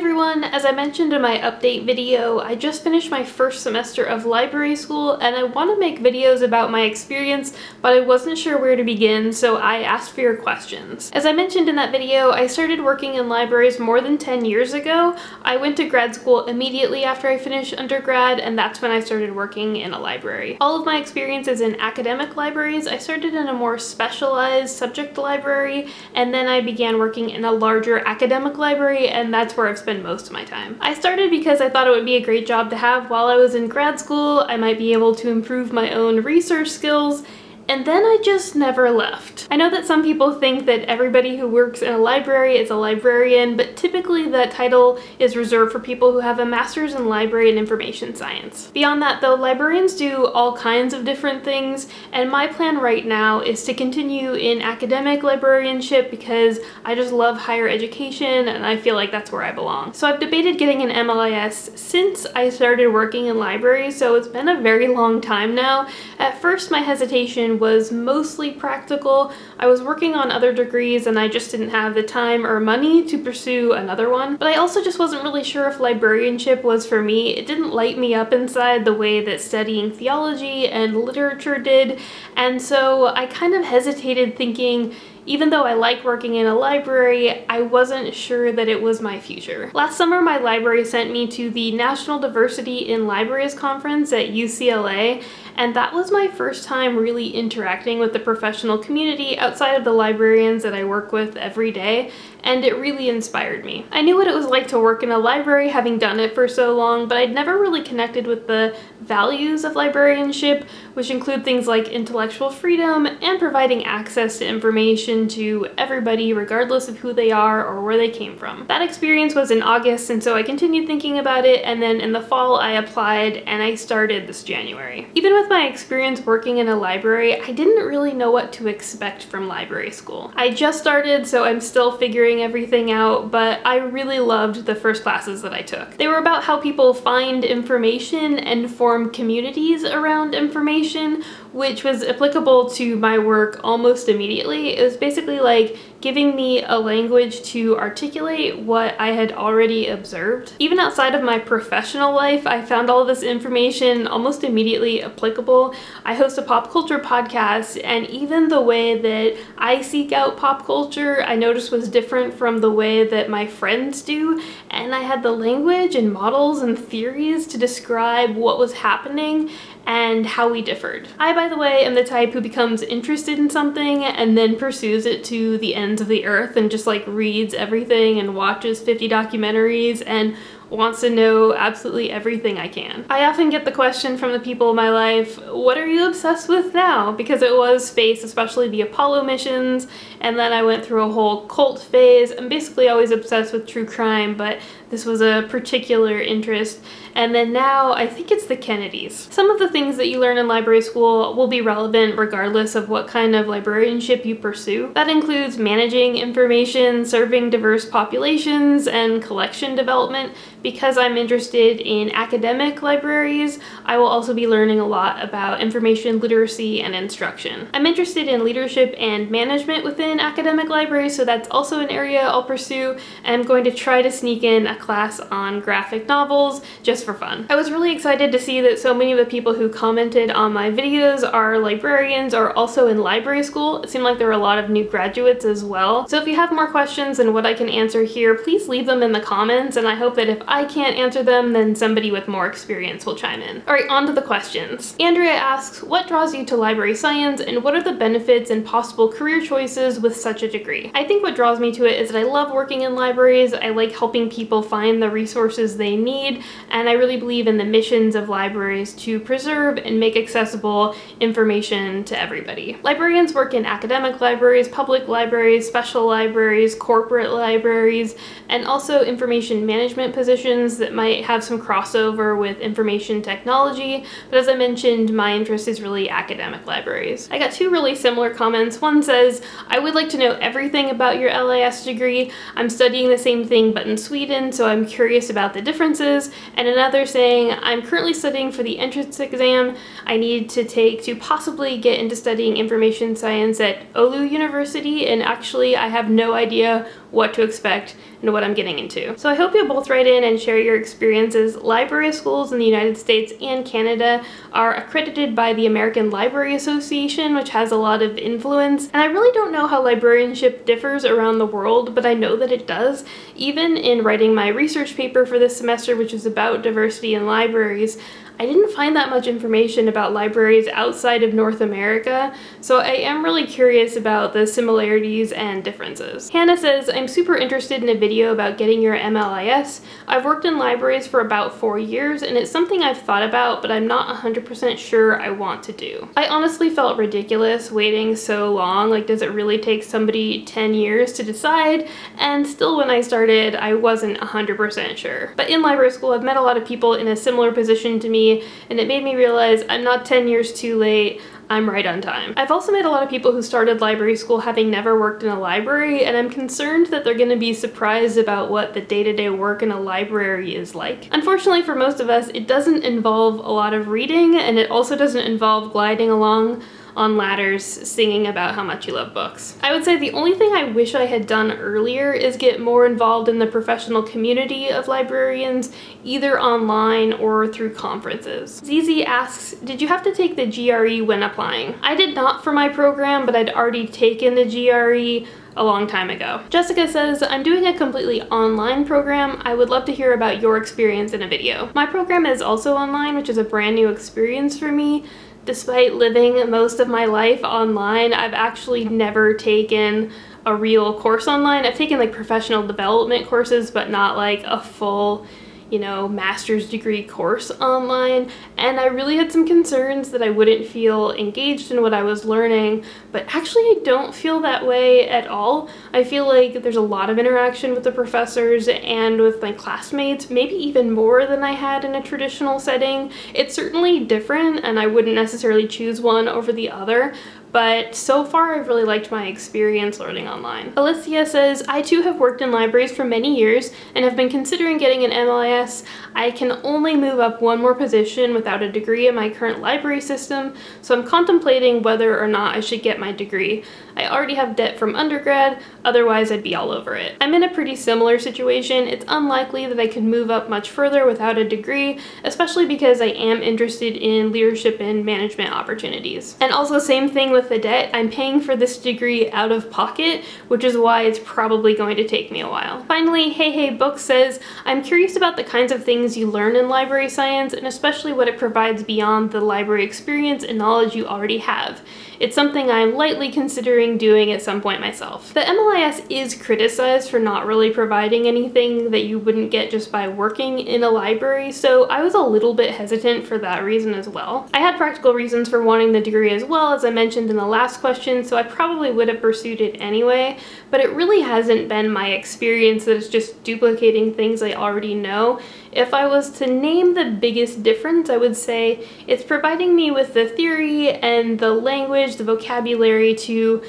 everyone! As I mentioned in my update video, I just finished my first semester of library school and I want to make videos about my experience, but I wasn't sure where to begin, so I asked for your questions. As I mentioned in that video, I started working in libraries more than 10 years ago. I went to grad school immediately after I finished undergrad, and that's when I started working in a library. All of my experience is in academic libraries. I started in a more specialized subject library, and then I began working in a larger academic library, and that's where I've spent most of my time. I started because I thought it would be a great job to have while I was in grad school. I might be able to improve my own research skills, and then I just never left. I know that some people think that everybody who works in a library is a librarian, but typically that title is reserved for people who have a master's in library and information science. Beyond that though, librarians do all kinds of different things, and my plan right now is to continue in academic librarianship because I just love higher education and I feel like that's where I belong. So I've debated getting an MLIS since I started working in libraries, so it's been a very long time now. At first my hesitation was mostly practical. I was working on other degrees and I just didn't have the time or money to pursue another one. But I also just wasn't really sure if librarianship was for me. It didn't light me up inside the way that studying theology and literature did. And so I kind of hesitated, thinking, even though I like working in a library, I wasn't sure that it was my future. Last summer, my library sent me to the National Diversity in Libraries Conference at UCLA, and that was my first time really interacting with the professional community outside of the librarians that I work with every day, and it really inspired me. I knew what it was like to work in a library, having done it for so long, but I'd never really connected with the values of librarianship, which include things like intellectual freedom and providing access to information to everybody regardless of who they are or where they came from. That experience was in August, and so I continued thinking about it, and then in the fall I applied and I started this January. Even with my experience working in a library, I didn't really know what to expect from library school. I just started, so I'm still figuring everything out, but I really loved the first classes that I took. They were about how people find information and form communities around information, which was applicable to my work almost immediately. It was basically like giving me a language to articulate what I had already observed. Even outside of my professional life, I found all of this information almost immediately applicable. I host a pop culture podcast, and even the way that I seek out pop culture, I noticed was different from the way that my friends do, and I had the language and models and theories to describe what was happening and how we differed. I, by the way, am the type who becomes interested in something and then pursues it to the ends of the earth and just like reads everything and watches 50 documentaries and wants to know absolutely everything I can. I often get the question from the people in my life, what are you obsessed with now? Because it was space, especially the Apollo missions, and then I went through a whole cult phase. I'm basically always obsessed with true crime, but this was a particular interest. And then now I think it's the Kennedys. Some of the things that you learn in library school will be relevant regardless of what kind of librarianship you pursue. That includes managing information, serving diverse populations, and collection development. Because I'm interested in academic libraries, I will also be learning a lot about information literacy and instruction. I'm interested in leadership and management within academic libraries, so that's also an area I'll pursue, and I'm going to try to sneak in a class on graphic novels just for fun. I was really excited to see that so many of the people who commented on my videos are librarians or also in library school. It seemed like there were a lot of new graduates as well. So if you have more questions than what I can answer here, please leave them in the comments, and I hope that if I can't answer them, then somebody with more experience will chime in. Alright, on to the questions. Andrea asks, what draws you to library science and what are the benefits and possible career choices with such a degree? I think what draws me to it is that I love working in libraries. I like helping people find the resources they need, and I really believe in the missions of libraries to preserve and make accessible information to everybody. Librarians work in academic libraries, public libraries, special libraries, corporate libraries, and also information management positions that might have some crossover with information technology, but as I mentioned, my interest is really academic libraries. I got two really similar comments. One says, I would like to know everything about your LIS degree. I'm studying the same thing but in Sweden, so I'm curious about the differences. And another saying, I'm currently studying for the entrance exam I need to take to possibly get into studying information science at Oulu University, and actually I have no idea what to expect and what I'm getting into. So I hope you'll both write in and share your experiences. Library schools in the United States and Canada are accredited by the American Library Association, which has a lot of influence. And I really don't know how librarianship differs around the world, but I know that it does. Even in writing my research paper for this semester, which is about diversity in libraries, I didn't find that much information about libraries outside of North America, so I am really curious about the similarities and differences. Hannah says, I'm super interested in a video about getting your MLIS. I've worked in libraries for about 4 years, and it's something I've thought about, but I'm not 100% sure I want to do. I honestly felt ridiculous waiting so long. Like, does it really take somebody 10 years to decide? And still, when I started, I wasn't 100% sure. But in library school, I've met a lot of people in a similar position to me, and it made me realize I'm not 10 years too late. I'm right on time. I've also met a lot of people who started library school having never worked in a library, and I'm concerned that they're going to be surprised about what the day-to-day work in a library is like. Unfortunately for most of us, it doesn't involve a lot of reading, and it also doesn't involve gliding along on ladders singing about how much you love books. I would say the only thing I wish I had done earlier is get more involved in the professional community of librarians, either online or through conferences. ZZ asks, did you have to take the GRE when applying? I did not for my program, but I'd already taken the GRE a long time ago. Jessica says, I'm doing a completely online program. I would love to hear about your experience in a video. My program is also online, which is a brand new experience for me. Despite living most of my life online, I've actually never taken a real course online. I've taken like professional development courses, but not like a full, master's degree course online, and I really had some concerns that I wouldn't feel engaged in what I was learning, but actually I don't feel that way at all. I feel like there's a lot of interaction with the professors and with my classmates, maybe even more than I had in a traditional setting. It's certainly different, and I wouldn't necessarily choose one over the other, but so far I've really liked my experience learning online. Alicia says, I too have worked in libraries for many years and have been considering getting an MLIS. I can only move up one more position without a degree in my current library system, so I'm contemplating whether or not I should get my degree. I already have debt from undergrad, otherwise I'd be all over it. I'm in a pretty similar situation. It's unlikely that I could move up much further without a degree, especially because I am interested in leadership and management opportunities. And also, same thing with the debt. I'm paying for this degree out of pocket, which is why it's probably going to take me a while. Finally, Hey Hey Book says, I'm curious about the kinds of things you learn in library science, and especially what it provides beyond the library experience and knowledge you already have. It's something I'm lightly considering doing at some point myself. The MLIS is criticized for not really providing anything that you wouldn't get just by working in a library, so I was a little bit hesitant for that reason as well. I had practical reasons for wanting the degree as well, as I mentioned in the last question, so I probably would have pursued it anyway, but it really hasn't been my experience that it's just duplicating things I already know. If I was to name the biggest difference, I would say it's providing me with the theory and the language, the vocabulary to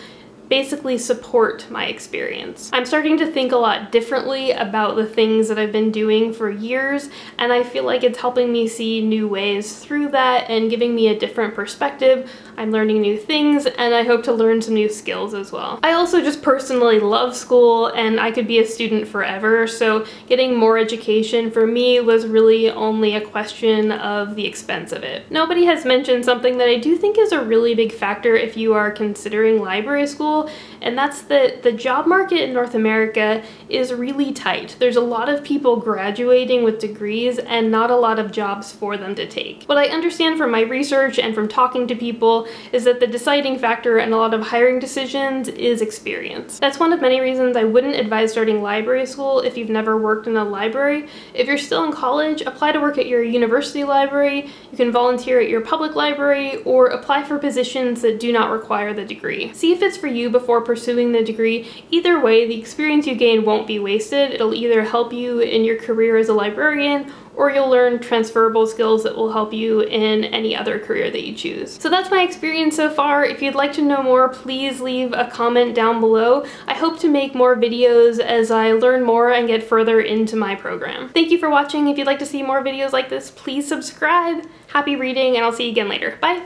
basically support my experience. I'm starting to think a lot differently about the things that I've been doing for years, and I feel like it's helping me see new ways through that and giving me a different perspective. I'm learning new things, and I hope to learn some new skills as well. I also just personally love school, and I could be a student forever, so getting more education for me was really only a question of the expense of it. Nobody has mentioned something that I do think is a really big factor if you are considering library school, and that's that the job market in North America is really tight. There's a lot of people graduating with degrees and not a lot of jobs for them to take. What I understand from my research and from talking to people is that the deciding factor in a lot of hiring decisions is experience. That's one of many reasons I wouldn't advise starting library school if you've never worked in a library. If you're still in college, apply to work at your university library, you can volunteer at your public library, or apply for positions that do not require the degree. See if it's for you before pursuing the degree. Either way, the experience you gain won't be wasted. It'll either help you in your career as a librarian, or you'll learn transferable skills that will help you in any other career that you choose. So that's my experience so far. If you'd like to know more, please leave a comment down below. I hope to make more videos as I learn more and get further into my program. Thank you for watching. If you'd like to see more videos like this, please subscribe. Happy reading, and I'll see you again later. Bye!